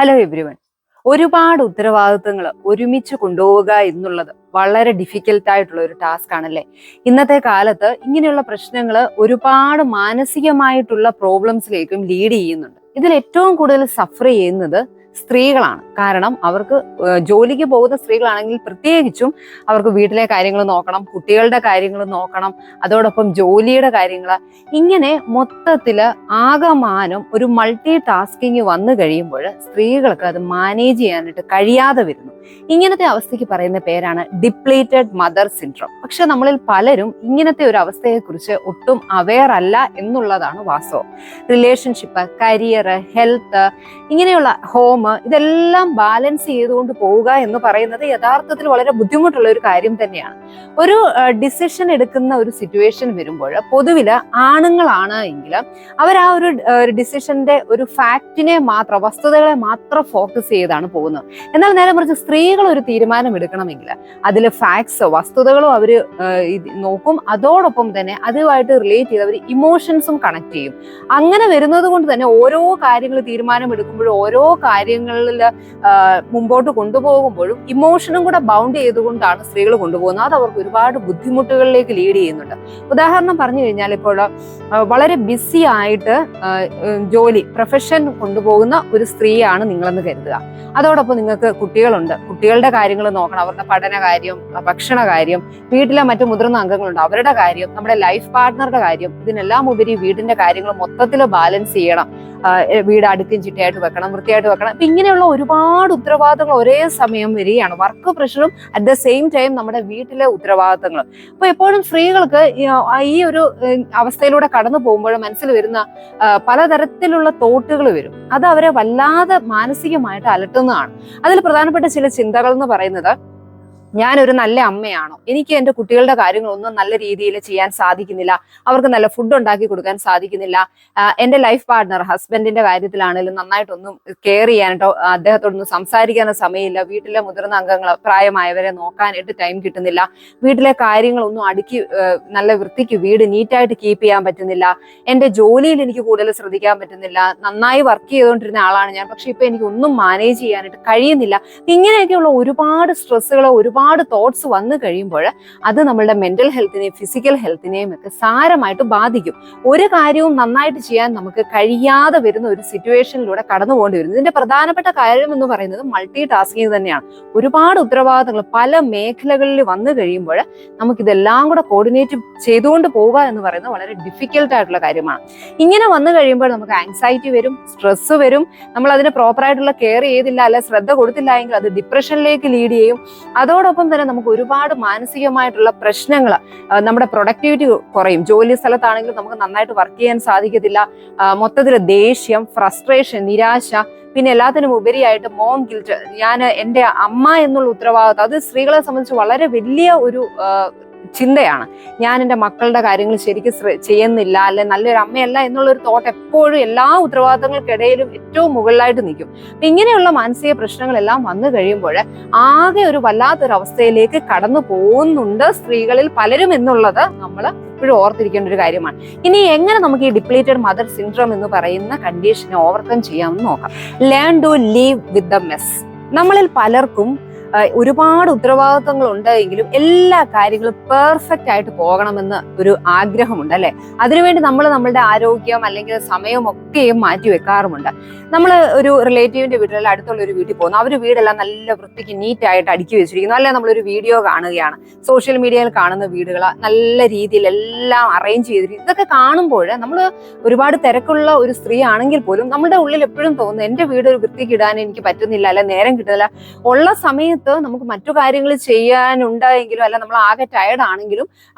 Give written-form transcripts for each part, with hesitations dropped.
Hello everyone. ഒരുപാട് ഉത്തരവാദിത്തങ്ങൾ ഒരുമിച്ച് കൊണ്ടുപോവുക എന്നുള്ളത് വളരെ ഡിഫിക്കൽട്ട് ആയിട്ടുള്ള ഒരു ടാസ്ക് ആണല്ലേ. ഇന്നത്തെ കാലത്ത് ഇങ്ങനെയുള്ള പ്രശ്നങ്ങൾ ഒരുപാട് മാനസികമായിട്ടുള്ള പ്രോബ്ലംസിലേക്കും ലീഡ് ചെയ്യുന്നുണ്ട്. ഇതിൽ ഏറ്റവും കൂടുതൽ സഫർ ചെയ്യുന്നത് സ്ത്രീകളാണ്. കാരണം അവർക്ക് ജോലിക്ക് പോകുന്ന സ്ത്രീകളാണെങ്കിൽ പ്രത്യേകിച്ചും അവർക്ക് വീട്ടിലെ കാര്യങ്ങൾ നോക്കണം, കുട്ടികളുടെ കാര്യങ്ങൾ നോക്കണം, അതോടൊപ്പം ജോലിയുടെ കാര്യങ്ങൾ, ഇങ്ങനെ മൊത്തത്തില് ആകമാനം ഒരു മൾട്ടി ടാസ്കിങ് വന്നു കഴിയുമ്പോൾ സ്ത്രീകൾക്ക് അത് മാനേജ് ചെയ്യാനായിട്ട് കഴിയാതെ വരുന്നു. ഇങ്ങനത്തെ അവസ്ഥയ്ക്ക് പറയുന്ന പേരാണ് ഡിപ്ലീറ്റഡ് മദർ സിൻഡ്രോം. പക്ഷെ നമ്മളിൽ പലരും ഇങ്ങനത്തെ ഒരു അവസ്ഥയെക്കുറിച്ച് ഒട്ടും അവെയർ അല്ല എന്നുള്ളതാണ് വാസ്തവം. റിലേഷൻഷിപ്പ്, കരിയർ, ഹെൽത്ത്, ഇങ്ങനെയുള്ള ഹോം, ഇതെല്ലാം ബാലൻസ് ചെയ്തുകൊണ്ട് പോവുക എന്ന് പറയുന്നത് യഥാർത്ഥത്തിൽ വളരെ ബുദ്ധിമുട്ടുള്ള ഒരു കാര്യം തന്നെയാണ്. ഒരു ഡിസിഷൻ എടുക്കുന്ന ഒരു സിറ്റുവേഷൻ വരുമ്പോൾ പൊതുവില് ആണുങ്ങളാണ് എങ്കിൽ അവർ ആ ഒരു ഡിസിഷന്റെ ഒരു ഫാക്റ്റിനെ മാത്രം, വസ്തുതകളെ മാത്രം ഫോക്കസ് ചെയ്താണ് പോകുന്നത്. എന്നാൽ നേരെ മറിച്ച് സ്ത്രീകൾ ഒരു തീരുമാനം എടുക്കണമെങ്കിൽ അതിൽ ഫാക്ട്സ്, വസ്തുതകളും അവർ നോക്കും. അതോടൊപ്പം തന്നെ അതുമായിട്ട് റിലേറ്റ് ചെയ്ത് അവർ ഇമോഷൻസും കണക്ട് ചെയ്യും. അങ്ങനെ വരുന്നത് കൊണ്ട് തന്നെ ഓരോ കാര്യങ്ങൾ തീരുമാനം എടുക്കുമ്പോഴും ഓരോ കാര്യങ്ങളിൽ മുമ്പോട്ട് കൊണ്ടുപോകുമ്പോഴും ഇമോഷനും കൂടെ ബൗണ്ട് ചെയ്തുകൊണ്ടാണ് സ്ത്രീകൾ കൊണ്ടുപോകുന്നത്. അത് അവർക്ക് ഒരുപാട് ബുദ്ധിമുട്ടുകളിലേക്ക് ലീഡ് ചെയ്യുന്നുണ്ട്. ഉദാഹരണം പറഞ്ഞു കഴിഞ്ഞാൽ, ഇപ്പോൾ വളരെ ബിസി ആയിട്ട് ജോലി, പ്രൊഫഷൻ കൊണ്ടുപോകുന്ന ഒരു സ്ത്രീയാണ് നിങ്ങളെന്ന് കരുതുക. അതോടൊപ്പം നിങ്ങൾക്ക് കുട്ടികളുണ്ട്, കുട്ടികളുടെ കാര്യങ്ങൾ നോക്കണം, അവരുടെ പഠന കാര്യം, ഭക്ഷണ കാര്യം, വീട്ടിലെ മറ്റു മുതിർന്ന അംഗങ്ങളുണ്ട്, അവരുടെ കാര്യം, നമ്മുടെ ലൈഫ് പാർട്ട്ണറുടെ കാര്യം, ഇതിനെല്ലാം ഉപരി വീടിന്റെ കാര്യങ്ങൾ മൊത്തത്തിൽ ബാലൻസ് ചെയ്യണം. വീട് അടുക്കും ചിട്ടയായിട്ട് വെക്കണം, വൃത്തിയായിട്ട് വെക്കണം. അപ്പൊ ഇങ്ങനെയുള്ള ഒരുപാട് ഉത്തരവാദിത്തങ്ങൾ ഒരേ സമയം വരികയാണ്. വർക്ക് പ്രഷറും അറ്റ് ദ സെയിം ടൈം നമ്മുടെ വീട്ടിലെ ഉത്തരവാദിത്തങ്ങളും. അപ്പൊ എപ്പോഴും സ്ത്രീകൾക്ക് ഈ ഒരു അവസ്ഥയിലൂടെ കടന്നു പോകുമ്പോൾ മനസ്സിൽ വരുന്ന പലതരത്തിലുള്ള തോട്ടുകൾ വരും. അത് അവരെ വല്ലാതെ മാനസികമായിട്ട് അലട്ടുന്നതാണ്. അതിൽ പ്രധാനപ്പെട്ട ചില ചിന്തകൾ എന്ന് പറയുന്നത്, ഞാനൊരു നല്ല അമ്മയാണോ, എനിക്ക് എൻ്റെ കുട്ടികളുടെ കാര്യങ്ങളൊന്നും നല്ല രീതിയിൽ ചെയ്യാൻ സാധിക്കുന്നില്ല, അവർക്ക് നല്ല ഫുഡ് ഉണ്ടാക്കി കൊടുക്കാൻ സാധിക്കുന്നില്ല, എൻ്റെ ലൈഫ് പാർട്ട്ണർ, ഹസ്ബൻഡിന്റെ കാര്യത്തിലാണെങ്കിലും നന്നായിട്ടൊന്നും കെയർ ചെയ്യാനായിട്ടോ അദ്ദേഹത്തോടൊന്നും സംസാരിക്കാനോ സമയമില്ല, വീട്ടിലെ മുതിർന്ന അംഗങ്ങൾ, പ്രായമായവരെ നോക്കാനായിട്ട് ടൈം കിട്ടുന്നില്ല, വീട്ടിലെ കാര്യങ്ങളൊന്നും അടുക്കി നല്ല വൃത്തിക്ക് വീട് നീറ്റായിട്ട് കീപ്പ് ചെയ്യാൻ പറ്റുന്നില്ല, എൻ്റെ ജോലിയിൽ എനിക്ക് കൂടുതൽ ശ്രദ്ധിക്കാൻ പറ്റുന്നില്ല, നന്നായി വർക്ക് ചെയ്തുകൊണ്ടിരുന്ന ആളാണ് ഞാൻ, പക്ഷെ ഇപ്പൊ എനിക്ക് ഒന്നും മാനേജ് ചെയ്യാനായിട്ട് കഴിയുന്നില്ല. ഇങ്ങനെയൊക്കെയുള്ള ഒരുപാട് സ്ട്രെസ്സുകളോ ഒരുപാട് തോട്ട്സ് വന്നു കഴിയുമ്പോൾ അത് നമ്മളുടെ മെന്റൽ ഹെൽത്തിനെയും ഫിസിക്കൽ ഹെൽത്തിനെയും ഒക്കെ സാരമായിട്ട് ബാധിക്കും. ഒരു കാര്യവും നന്നായിട്ട് ചെയ്യാൻ നമുക്ക് കഴിയാതെ വരുന്ന ഒരു സിറ്റുവേഷനിലൂടെ കടന്നു പോകേണ്ടി വരുന്നു. ഇതിന്റെ പ്രധാനപ്പെട്ട കാര്യം എന്ന് പറയുന്നത് മൾട്ടി ടാസ്കിങ് തന്നെയാണ്. ഒരുപാട് ഉത്തരവാദിത്തങ്ങൾ പല മേഖലകളിൽ വന്നു കഴിയുമ്പോൾ നമുക്കിതെല്ലാം കൂടെ കോർഡിനേറ്റ് ചെയ്തുകൊണ്ട് പോവുക എന്ന് പറയുന്നത് വളരെ ഡിഫിക്കൽട്ട് ആയിട്ടുള്ള കാര്യമാണ്. ഇങ്ങനെ വന്നു കഴിയുമ്പോൾ നമുക്ക് ആൻസൈറ്റി വരും, സ്ട്രെസ് വരും. നമ്മൾ അതിന് പ്രോപ്പറായിട്ടുള്ള കെയർ ചെയ്തില്ല, അല്ലെ ശ്രദ്ധ കൊടുത്തില്ല എങ്കിൽ അത് ഡിപ്രഷനിലേക്ക് ലീഡ് ചെയ്യും. അതോടൊപ്പം തന്നെ നമുക്ക് ഒരുപാട് മാനസികമായിട്ടുള്ള പ്രശ്നങ്ങൾ, നമ്മുടെ പ്രൊഡക്ടിവിറ്റി കുറയും. ജോലി സ്ഥലത്താണെങ്കിൽ നമുക്ക് നന്നായിട്ട് വർക്ക് ചെയ്യാൻ സാധിക്കത്തില്ല. മൊത്തത്തിൽ ദേഷ്യം, ഫ്രസ്ട്രേഷൻ, നിരാശ, പിന്നെ എല്ലാത്തിനും ഉപരിയായിട്ട് മോം ഗിൽറ്റ്, ഞാൻ എൻ്റെ അമ്മ എന്നുള്ള ഉത്തരവാദിത്വം, അത് സ്ത്രീകളെ സംബന്ധിച്ച് വളരെ വലിയ ഒരു ചിന്തയാണ്. ഞാൻ എൻ്റെ മക്കളുടെ കാര്യങ്ങൾ ശരിക്കും ചെയ്യുന്നില്ല, അല്ലെ നല്ലൊരു അമ്മയല്ല എന്നുള്ളൊരു തോട്ട് എപ്പോഴും എല്ലാ ഉത്തരവാദിത്തങ്ങൾക്കിടയിലും ഏറ്റവും മുകളിലായിട്ട് നിൽക്കും. അപ്പൊ ഇങ്ങനെയുള്ള മാനസിക പ്രശ്നങ്ങളെല്ലാം വന്നു കഴിയുമ്പോൾ ആകെ ഒരു വല്ലാത്തൊരു അവസ്ഥയിലേക്ക് കടന്നു പോകുന്നുണ്ട് സ്ത്രീകളിൽ പലരും എന്നുള്ളത് നമ്മൾ എപ്പോഴും ഓർത്തിരിക്കേണ്ട ഒരു കാര്യമാണ്. ഇനി എങ്ങനെ നമുക്ക് ഈ ഡിപ്ലീറ്റഡ് മദർ സിൻഡ്രോം എന്ന് പറയുന്ന കണ്ടീഷനെ ഓവർകം ചെയ്യാമെന്ന് നോക്കാം. Learn to live with the mess. നമ്മളിൽ പലർക്കും ഒരുപാട് ഉത്തരവാദിത്തങ്ങൾ ഉണ്ടെങ്കിലും എല്ലാ കാര്യങ്ങളും പെർഫെക്റ്റ് ആയിട്ട് പോകണമെന്ന് ഒരു ആഗ്രഹമുണ്ട്, അല്ലെ? അതിനുവേണ്ടി നമ്മൾ നമ്മളുടെ ആരോഗ്യം അല്ലെങ്കിൽ സമയം ഒക്കെയും മാറ്റി വെക്കാറുമുണ്ട്. നമ്മൾ ഒരു റിലേറ്റീവിന്റെ വീട്ടിൽ, അടുത്തുള്ള ഒരു വീട്ടിൽ പോകുന്നു, അവർ വീടെല്ലാം നല്ല വൃത്തിക്ക് നീറ്റായിട്ട് അടുക്കി വെച്ചിരിക്കുന്നു, അല്ലെ? നമ്മളൊരു വീഡിയോ കാണുകയാണ്, സോഷ്യൽ മീഡിയയിൽ കാണുന്ന വീടുകൾ നല്ല രീതിയിൽ എല്ലാം അറേഞ്ച് ചെയ്തിരിക്കും. ഇതൊക്കെ കാണുമ്പോൾ നമ്മൾ ഒരുപാട് തിരക്കുള്ള ഒരു സ്ത്രീ ആണെങ്കിൽ പോലും നമ്മുടെ ഉള്ളിൽ എപ്പോഴും തോന്നുന്നു, എൻ്റെ വീട് വൃത്തിക്ക് ഇടാൻ എനിക്ക് പറ്റുന്നില്ല, അല്ലെ നേരം കിട്ടുന്നില്ല. ഉള്ള സമയത്ത് നമുക്ക് മറ്റു കാര്യങ്ങൾ ചെയ്യാനുണ്ടെങ്കിലും, അല്ല നമ്മൾ ആകെ ടയർഡ് ആണെങ്കിലും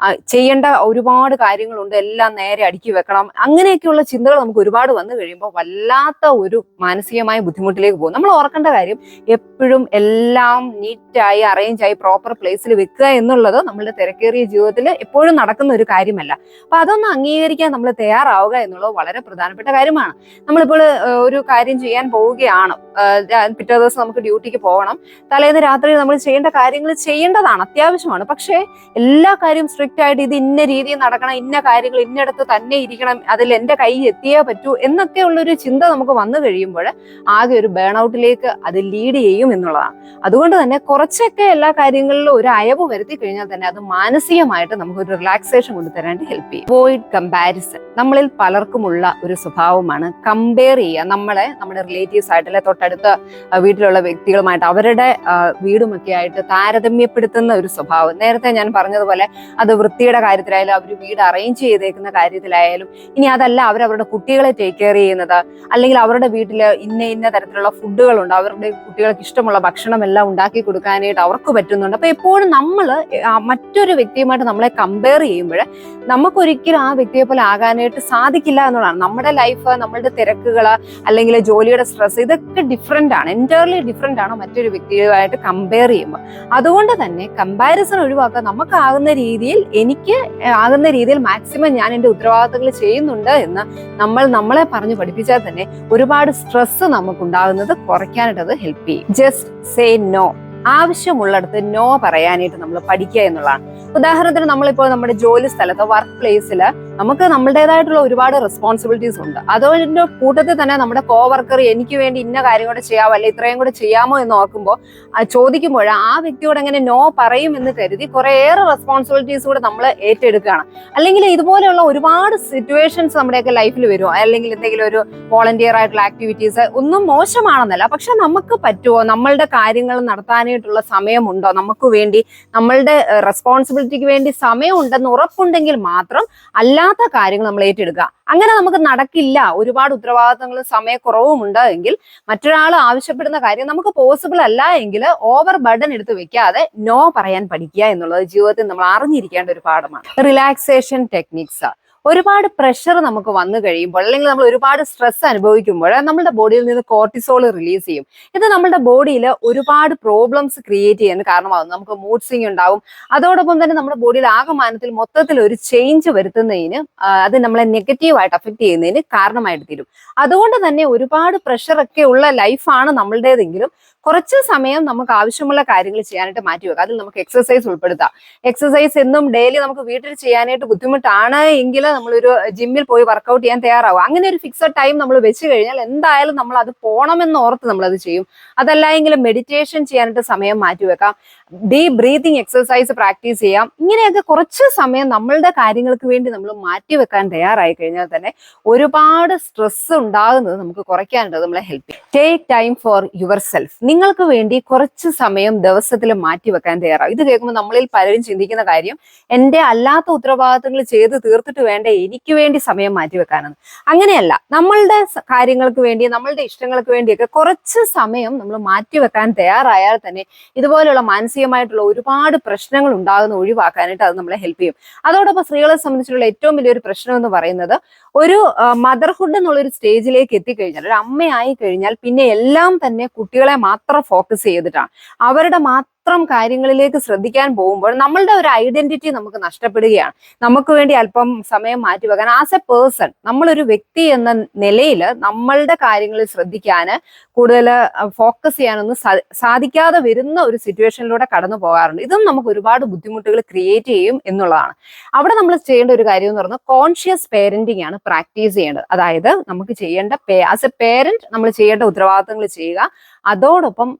ചെയ്യേണ്ട ഒരുപാട് കാര്യങ്ങളുണ്ട്, എല്ലാം നേരെ അടുക്കി വെക്കണം. അങ്ങനെയൊക്കെയുള്ള ചിന്തകൾ നമുക്ക് ഒരുപാട് വന്നു കഴിയുമ്പോൾ വല്ലാത്ത ഒരു മാനസികമായ ബുദ്ധിമുട്ടിലേക്ക് പോകും. നമ്മൾ ഓർക്കേണ്ട കാര്യം, എപ്പോഴും എല്ലാം നീറ്റായി അറേഞ്ചായി പ്രോപ്പർ പ്ലേസിൽ വെക്കുക എന്നുള്ളത് നമ്മളുടെ തിരക്കേറിയ ജീവിതത്തിൽ എപ്പോഴും നടക്കുന്ന ഒരു കാര്യമല്ല. അപ്പൊ അതൊന്ന് അംഗീകരിക്കാൻ നമ്മൾ തയ്യാറാവുക എന്നുള്ളത് വളരെ പ്രധാനപ്പെട്ട കാര്യമാണ്. നമ്മളിപ്പോൾ ഒരു കാര്യം ചെയ്യാൻ പോവുകയാണ്, പിറ്റേ ദിവസം നമുക്ക് ഡ്യൂട്ടിക്ക് പോകണം, തലേന്ന് രാത്രി നമ്മൾ ചെയ്യേണ്ട കാര്യങ്ങൾ ചെയ്യേണ്ടതാണ്, അത്യാവശ്യമാണ്. പക്ഷേ എല്ലാ കാര്യവും സ്ട്രിക്റ്റ് ആയിട്ട് ഇത് ഇന്ന രീതിയിൽ നടക്കണം, ഇന്ന കാര്യങ്ങൾ ഇന്നടത്ത് തന്നെ ഇരിക്കണം, അതിൽ എന്റെ കൈ എത്തിയേ പറ്റൂ എന്നൊക്കെ ഉള്ളൊരു ചിന്ത നമുക്ക് വന്നു കഴിയുമ്പോൾ ആകെ ഒരു ബേൺ ഔട്ടിലേക്ക് അത് ലീഡ് ചെയ്യും എന്നുള്ളതാണ്. അതുകൊണ്ട് തന്നെ കുറച്ചൊക്കെ എല്ലാ കാര്യങ്ങളിലും ഒരു അയവ് വരുത്തി കഴിഞ്ഞാൽ തന്നെ അത് മാനസികമായിട്ട് നമുക്ക് ഒരു റിലാക്സേഷൻ കൊണ്ടുതരാനായിട്ട് ഹെൽപ്പ് ചെയ്യും. Avoid comparison. നമ്മളിൽ പലർക്കുമുള്ള ഒരു സ്വഭാവമാണ് കമ്പയർ ചെയ്യുക. നമ്മുടെ റിലേറ്റീവ്സ് ആയിട്ട് തൊട്ടടുത്ത വീട്ടിലുള്ള വ്യക്തികളുമായിട്ട് അവരുടെ വീടുമൊക്കെ ആയിട്ട് താരതമ്യപ്പെടുത്തുന്ന ഒരു സ്വഭാവം. നേരത്തെ ഞാൻ പറഞ്ഞതുപോലെ അത് വൃത്തിയുടെ കാര്യത്തിലായാലും അവർ വീട് അറേഞ്ച് ചെയ്തേക്കുന്ന കാര്യത്തിലായാലും, ഇനി അതല്ല അവരവരുടെ കുട്ടികളെ ടേക്ക് കെയർ ചെയ്യുന്നത്, അല്ലെങ്കിൽ അവരുടെ വീട്ടിൽ ഇന്ന തരത്തിലുള്ള ഫുഡുകളുണ്ട്, അവരുടെ കുട്ടികൾക്ക് ഇഷ്ടമുള്ള ഭക്ഷണം എല്ലാം ഉണ്ടാക്കി കൊടുക്കാനായിട്ട് അവർക്ക് പറ്റുന്നുണ്ട്. അപ്പൊ എപ്പോഴും നമ്മൾ മറ്റൊരു വ്യക്തിയുമായിട്ട് നമ്മളെ കമ്പയർ ചെയ്യുമ്പോൾ നമുക്കൊരിക്കലും ആ വ്യക്തിയെ പോലെ ആകാനായിട്ട് സാധിക്കില്ല എന്നുള്ളതാണ്. നമ്മുടെ ലൈഫ്, നമ്മളുടെ തിരക്കുകൾ, അല്ലെങ്കിൽ ജോലിയുടെ സ്ട്രെസ്, ഇതൊക്കെ ഡിഫറെന്റ് ആണ്, എൻറ്റയർലി ഡിഫറെന്റ് ആണ് മറ്റൊരു വ്യക്തിയുമായിട്ട് കമ്പയർ ചെയ്യുമ്പോൾ. അതുകൊണ്ട് തന്നെ കമ്പാരിസൺ ഒഴിവാക്കുക. നമുക്കാകുന്ന രീതിയിൽ, എനിക്ക് ആകുന്ന രീതിയിൽ മാക്സിമം ഞാൻ എൻ്റെ ഉത്തരവാദിത്തങ്ങൾ ചെയ്യുന്നുണ്ട് എന്ന് നമ്മളെ പറഞ്ഞു പഠിപ്പിച്ചാൽ തന്നെ ഒരുപാട് സ്ട്രെസ് നമുക്കുണ്ടാകുന്നത് കുറയ്ക്കാനായിട്ട് അത് ഹെൽപ്പ് ചെയ്യും. Just say no. ആവശ്യമുള്ളിടത്ത് നോ പറയാനായിട്ട് നമ്മൾ പഠിക്കുക എന്നുള്ളതാണ്. ഉദാഹരണത്തിന് നമ്മളിപ്പോൾ നമ്മുടെ ജോലി സ്ഥലത്ത്, വർക്ക് പ്ലേസിൽ നമുക്ക് നമ്മുടേതായിട്ടുള്ള ഒരുപാട് റെസ്പോൺസിബിലിറ്റീസ് ഉണ്ട്. അതിന്റെ കൂട്ടത്തിൽ തന്നെ നമ്മുടെ കോവർക്കർ എനിക്ക് വേണ്ടി ഇന്ന കാര്യം കൂടെ ചെയ്യാമോ, അല്ലെ ഇത്രയും കൂടെ ചെയ്യാമോ എന്ന് ഓർക്കുമ്പോൾ ചോദിക്കുമ്പോൾ ആ വ്യക്തിയോട് എങ്ങനെ നോ പറയും എന്ന് കരുതി കുറേയേറെ റെസ്പോൺസിബിലിറ്റീസ് കൂടെ നമ്മൾ ഏറ്റെടുക്കുകയാണ്. അല്ലെങ്കിൽ ഇതുപോലെയുള്ള ഒരുപാട് സിറ്റുവേഷൻസ് നമ്മുടെയൊക്കെ ലൈഫിൽ വരും. അല്ലെങ്കിൽ എന്തെങ്കിലും ഒരു വോളണ്ടിയർ ആയിട്ടുള്ള ആക്ടിവിറ്റീസ് ഒന്നും മോശമാണെന്നല്ല, പക്ഷെ നമുക്ക് പറ്റുമോ, നമ്മളുടെ കാര്യങ്ങൾ നടത്താനായിട്ടുള്ള സമയമുണ്ടോ, നമുക്ക് വേണ്ടി നമ്മളുടെ റെസ്പോൺസിബിലിറ്റിക്ക് വേണ്ടി സമയം ഉണ്ടെന്ന് ഉറപ്പുണ്ടെങ്കിൽ മാത്രം അല്ലാത്ത കാര്യങ്ങൾ നമ്മൾ ഏറ്റെടുക്കുക. അങ്ങനെ നമുക്ക് നടക്കില്ല, ഒരുപാട് ഉത്തരവാദിത്തങ്ങളും സമയക്കുറവും ഉണ്ട് എങ്കിൽ, മറ്റൊരാൾ ആവശ്യപ്പെടുന്ന കാര്യം നമുക്ക് പോസിബിൾ അല്ല എങ്കിൽ ഓവർ ബർഡൻ എടുത്ത് വെക്കാതെ നോ പറയാൻ പഠിക്കുക എന്നുള്ളത് ജീവിതത്തിൽ നമ്മൾ അറിഞ്ഞിരിക്കേണ്ട ഒരു പാഠമാണ്. Relaxation techniques. ഒരുപാട് പ്രഷർ നമുക്ക് വന്നു കഴിയുമ്പോൾ, അല്ലെങ്കിൽ നമ്മൾ ഒരുപാട് സ്ട്രെസ് അനുഭവിക്കുമ്പോൾ നമ്മുടെ ബോഡിയിൽ നിന്ന് കോർട്ടിസോൾ റിലീസ് ചെയ്യും. ഇത് നമ്മുടെ ബോഡിയിൽ ഒരുപാട് പ്രോബ്ലംസ് ക്രിയേറ്റ് ചെയ്യാൻ കാരണമാകും. നമുക്ക് മൂഡ് സ്വിംഗ് ഉണ്ടാവും. അതോടൊപ്പം തന്നെ നമ്മുടെ ബോഡിയിൽ ആകമാനത്തിൽ മൊത്തത്തിൽ ഒരു ചേഞ്ച് വരുത്തുന്നതിന്, അത് നമ്മളെ നെഗറ്റീവായിട്ട് അഫക്ട് ചെയ്യുന്നതിന് കാരണമായിട്ട് തീരും. അതുകൊണ്ട് തന്നെ ഒരുപാട് പ്രഷറൊക്കെ ഉള്ള ലൈഫാണ് നമ്മളുടേതെങ്കിലും കുറച്ച് സമയം നമുക്ക് ആവശ്യമുള്ള കാര്യങ്ങൾ ചെയ്യാനായിട്ട് മാറ്റിവെക്കാം. അതിൽ നമുക്ക് എക്സസൈസ് ഉൾപ്പെടുത്താം. എക്സസൈസ് എന്നും ഡെയിലി നമുക്ക് വീട്ടിൽ ചെയ്യാനായിട്ട് ബുദ്ധിമുട്ടാണ് എങ്കിൽ നമ്മളൊരു ജിമ്മിൽ പോയി വർക്കൗട്ട് ചെയ്യാൻ തയ്യാറാവും. അങ്ങനെ ഒരു ഫിക്സഡ് ടൈം നമ്മൾ വെച്ച് കഴിഞ്ഞാൽ എന്തായാലും നമ്മൾ അത് പോകണമെന്ന് ഓർത്ത് നമ്മളത് ചെയ്യും. അതല്ല എങ്കിൽ മെഡിറ്റേഷൻ ചെയ്യാനായിട്ട് സമയം മാറ്റിവെക്കാം. ഡീപ് ബ്രീതിങ് എക്സസൈസ് പ്രാക്ടീസ് ചെയ്യാം. ഇങ്ങനെയൊക്കെ കുറച്ച് സമയം നമ്മളുടെ കാര്യങ്ങൾക്ക് വേണ്ടി നമ്മൾ മാറ്റിവെക്കാൻ തയ്യാറായി കഴിഞ്ഞാൽ തന്നെ ഒരുപാട് സ്ട്രെസ് ഉണ്ടാകുന്നത് നമുക്ക് കുറയ്ക്കാനായിട്ട് നമ്മളെ ഹെൽപ്പ് ചെയ്യും. Take time for your self. നിങ്ങൾക്ക് വേണ്ടി കുറച്ച് സമയം ദിവസത്തിൽ മാറ്റിവെക്കാൻ തയ്യാറാവും. ഇത് കേൾക്കുമ്പോൾ നമ്മളിൽ പലരും ചിന്തിക്കുന്ന കാര്യം, എൻ്റെ അല്ലാത്ത ഉത്തരവാദിത്തങ്ങൾ ചെയ്ത് തീർത്തിട്ട് വേണ്ട എനിക്ക് വേണ്ടി സമയം മാറ്റിവെക്കാനാണ്. അങ്ങനെയല്ല, നമ്മളുടെ കാര്യങ്ങൾക്ക് വേണ്ടി, നമ്മളുടെ ഇഷ്ടങ്ങൾക്ക് വേണ്ടിയൊക്കെ കുറച്ച് സമയം നമ്മൾ മാറ്റിവെക്കാൻ തയ്യാറായാൽ തന്നെ ഇതുപോലെയുള്ള മാനസികമായിട്ടുള്ള ഒരുപാട് പ്രശ്നങ്ങൾ ഉണ്ടാകുന്ന ഒഴിവാക്കാനായിട്ട് അത് നമ്മളെ ഹെൽപ്പ് ചെയ്യും. അതോടൊപ്പം സ്ത്രീകളെ സംബന്ധിച്ചുള്ള ഏറ്റവും വലിയൊരു പ്രശ്നം എന്ന് പറയുന്നത്, ഒരു മദർഹുഡ് എന്നുള്ളൊരു സ്റ്റേജിലേക്ക് എത്തിക്കഴിഞ്ഞാൽ, ഒരു അമ്മയായി കഴിഞ്ഞാൽ പിന്നെ എല്ലാം തന്നെ കുട്ടികളെ മാത്രം ഫോക്കസ് ചെയ്തിട്ടാണ്. അവരുടെ മാത്രം കാര്യങ്ങളിലേക്ക് ശ്രദ്ധിക്കാൻ പോകുമ്പോൾ നമ്മളുടെ ഒരു ഐഡന്റിറ്റി നമുക്ക് നഷ്ടപ്പെടുകയാണ്. നമുക്ക് വേണ്ടി അല്പം സമയം മാറ്റിവെക്കാൻ, ആസ് എ പേഴ്സൺ, നമ്മളൊരു വ്യക്തി എന്ന നിലയിൽ നമ്മളുടെ കാര്യങ്ങളിൽ ശ്രദ്ധിക്കാൻ, കൂടുതൽ ഫോക്കസ് ചെയ്യാനൊന്നും സാധിക്കാതെ വരുന്ന ഒരു സിറ്റുവേഷനിലൂടെ കടന്നു പോകാറുണ്ട്. ഇതും നമുക്ക് ഒരുപാട് ബുദ്ധിമുട്ടുകൾ ക്രിയേറ്റ് ചെയ്യും എന്നുള്ളതാണ്. അവിടെ നമ്മൾ ചെയ്യേണ്ട ഒരു കാര്യം എന്ന് പറഞ്ഞാൽ കോൺഷ്യസ് പേരന്റിങ് ആണ് പ്രാക്ടീസ് ചെയ്യേണ്ടത്. അതായത് നമുക്ക് ചെയ്യേണ്ട, ആസ് എ പേരന്റ് നമ്മൾ ചെയ്യേണ്ട ഉത്തരവാദിത്തങ്ങൾ ചെയ്യുക. അതോടൊപ്പം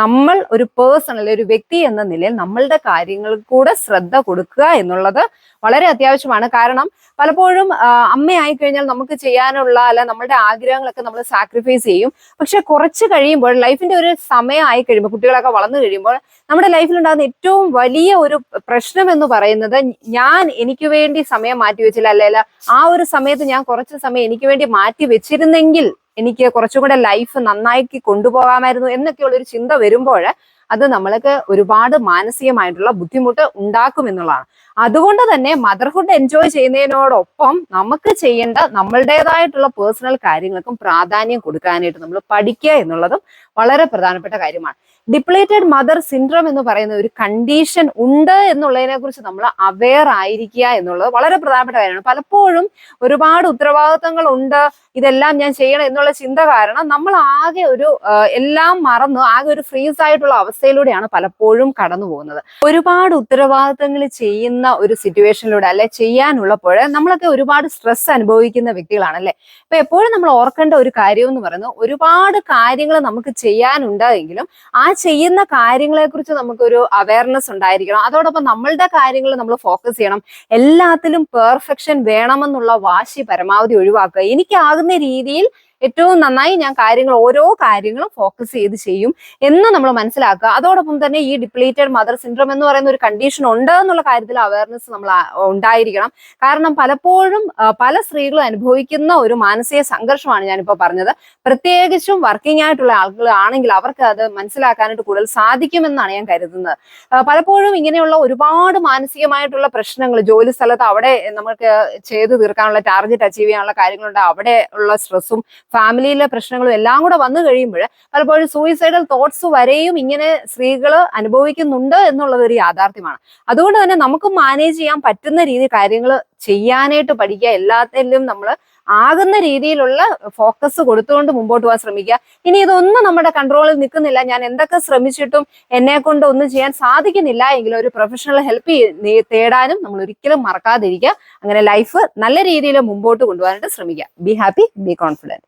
നമ്മൾ ഒരു പേഴ്സൺ, അല്ലെങ്കിൽ ഒരു വ്യക്തി എന്ന നിലയിൽ നമ്മളുടെ കാര്യങ്ങൾക്ക് കൂടെ ശ്രദ്ധ കൊടുക്കുക എന്നുള്ളത് വളരെ അത്യാവശ്യമാണ്. കാരണം പലപ്പോഴും അമ്മയായി കഴിഞ്ഞാൽ നമുക്ക് ചെയ്യാനുള്ള, അല്ല നമ്മളുടെ ആഗ്രഹങ്ങളൊക്കെ നമ്മൾ സാക്രിഫൈസ് ചെയ്യും. പക്ഷെ കുറച്ച് കഴിയുമ്പോൾ, ലൈഫിന്റെ ഒരു സമയമായി കഴിയുമ്പോൾ, കുട്ടികളൊക്കെ വളർന്നു കഴിയുമ്പോൾ നമ്മുടെ ലൈഫിൽ ഉണ്ടാകുന്ന ഏറ്റവും വലിയ ഒരു പ്രശ്നം എന്ന് പറയുന്നത്, ഞാൻ എനിക്ക് വേണ്ടി സമയം മാറ്റി വെച്ചില്ല, അല്ല ആ ഒരു സമയത്ത് ഞാൻ കുറച്ച് സമയം എനിക്ക് വേണ്ടി മാറ്റി വെച്ചിരുന്നെങ്കിൽ എനിക്ക് കുറച്ചും കൂടെ ലൈഫ് നന്നാക്കി കൊണ്ടുപോകാമായിരുന്നു എന്നൊക്കെയുള്ള ഒരു ചിന്ത വരുമ്പോൾ അത് നമ്മൾക്ക് ഒരുപാട് മാനസികമായിട്ടുള്ള ബുദ്ധിമുട്ട് ഉണ്ടാക്കും എന്നുള്ളതാണ്. അതുകൊണ്ട് തന്നെ മദർഹുഡ് എൻജോയ് ചെയ്യുന്നതിനോടൊപ്പം നമുക്ക് ചെയ്യേണ്ട നമ്മളുടേതായിട്ടുള്ള പേഴ്സണൽ കാര്യങ്ങൾക്കും പ്രാധാന്യം കൊടുക്കാനായിട്ട് നമ്മൾ പഠിക്കുക എന്നുള്ളതും വളരെ പ്രധാനപ്പെട്ട കാര്യമാണ്. ഡിപ്ലേറ്റഡ് മദർ സിൻഡ്രോം എന്ന് പറയുന്ന ഒരു കണ്ടീഷൻ ഉണ്ട് എന്നുള്ളതിനെ കുറിച്ച് നമ്മൾ അവെയർ ആയിരിക്കുക എന്നുള്ളത് വളരെ പ്രധാനപ്പെട്ട കാര്യമാണ്. പലപ്പോഴും ഒരുപാട് ഉത്തരവാദിത്തങ്ങൾ ഉണ്ട്, ഇതെല്ലാം ഞാൻ ചെയ്യണം എന്നുള്ള ചിന്ത കാരണം നമ്മൾ ആകെ ഒരു എല്ലാം മറന്നു ആകെ ഒരു ഫ്രീസ് ആയിട്ടുള്ള അവസ്ഥ അവസ്ഥയിലൂടെയാണ് പലപ്പോഴും കടന്നു പോകുന്നത്. ഒരുപാട് ഉത്തരവാദിത്തങ്ങൾ ചെയ്യുന്ന ഒരു സിറ്റുവേഷനിലൂടെ അല്ലെ ചെയ്യാനുള്ളപ്പോൾ നമ്മളൊക്കെ ഒരുപാട് സ്ട്രെസ് അനുഭവിക്കുന്ന വ്യക്തികളാണ് അല്ലെ. അപ്പൊ എപ്പോഴും നമ്മൾ ഓർക്കേണ്ട ഒരു കാര്യം എന്ന് പറയുന്നത്, ഒരുപാട് കാര്യങ്ങൾ നമുക്ക് ചെയ്യാനുണ്ട് എങ്കിലും ആ ചെയ്യുന്ന കാര്യങ്ങളെ കുറിച്ച് നമുക്കൊരു അവയർനെസ് ഉണ്ടായിരിക്കണം. അതോടൊപ്പം നമ്മളുടെ കാര്യങ്ങൾ നമ്മൾ ഫോക്കസ് ചെയ്യണം. എല്ലാത്തിലും പെർഫെക്ഷൻ വേണമെന്നുള്ള വാശി പരമാവധി ഒഴിവാക്കുക. എനിക്കാകുന്ന രീതിയിൽ ഏറ്റവും നന്നായി ഞാൻ ഓരോ കാര്യങ്ങളും ഫോക്കസ് ചെയ്ത് ചെയ്യും എന്ന് നമ്മൾ മനസ്സിലാക്കുക. അതോടൊപ്പം തന്നെ ഈ ഡിപ്ലീറ്റഡ് മദർ സിൻഡ്രോം എന്ന് പറയുന്ന ഒരു കണ്ടീഷൻ ഉണ്ട് എന്നുള്ള കാര്യത്തിൽ അവയർനെസ് നമ്മൾ ഉണ്ടായിരിക്കണം. കാരണം പലപ്പോഴും പല സ്ത്രീകളും അനുഭവിക്കുന്ന ഒരു മാനസിക സംഘർഷമാണ് ഞാനിപ്പോൾ പറഞ്ഞത്. പ്രത്യേകിച്ചും വർക്കിംഗ് ആയിട്ടുള്ള ആളുകളാണെങ്കിൽ അവർക്ക് അത് മനസ്സിലാക്കാനായിട്ട് കൂടുതൽ സാധിക്കുമെന്നാണ് ഞാൻ കരുതുന്നത്. പലപ്പോഴും ഇങ്ങനെയുള്ള ഒരുപാട് മാനസികമായിട്ടുള്ള പ്രശ്നങ്ങൾ ജോലി സ്ഥലത്ത് അവിടെ നമുക്ക് ചെയ്തു തീർക്കാനുള്ള ടാർഗറ്റ് അച്ചീവ് ചെയ്യാനുള്ള കാര്യങ്ങളുണ്ട്, അവിടെ ഉള്ള സ്ട്രെസ്സും ഫാമിലിയിലെ പ്രശ്നങ്ങളും എല്ലാം കൂടെ വന്നു കഴിയുമ്പോൾ പലപ്പോഴും സൂയിസൈഡൽ തോട്ട്സ് വരെയും ഇങ്ങനെ സ്ത്രീകൾ അനുഭവിക്കുന്നുണ്ട് എന്നുള്ളത് ഒരു യാഥാർത്ഥ്യമാണ്. അതുകൊണ്ട് തന്നെ നമുക്ക് മാനേജ് ചെയ്യാൻ പറ്റുന്ന രീതി കാര്യങ്ങൾ ചെയ്യാനായിട്ട് പഠിക്കുക. എല്ലാത്തിലും നമ്മൾ ആകുന്ന രീതിയിലുള്ള ഫോക്കസ് കൊടുത്തുകൊണ്ട് മുമ്പോട്ട് പോകാൻ ശ്രമിക്കുക. ഇനി ഇതൊന്നും നമ്മുടെ കൺട്രോളിൽ നിൽക്കുന്നില്ല, ഞാൻ എന്തൊക്കെ ശ്രമിച്ചിട്ടും എന്നെ കൊണ്ട് ഒന്നും ചെയ്യാൻ സാധിക്കുന്നില്ല എങ്കിൽ ഒരു പ്രൊഫഷണൽ ഹെൽപ്പ് തേടാനും നമ്മൾ ഒരിക്കലും മറക്കാതിരിക്കുക. അങ്ങനെ ലൈഫ് നല്ല രീതിയിൽ മുമ്പോട്ട് കൊണ്ടുപോകാനായിട്ട് ശ്രമിക്കുക. Be happy, B confident.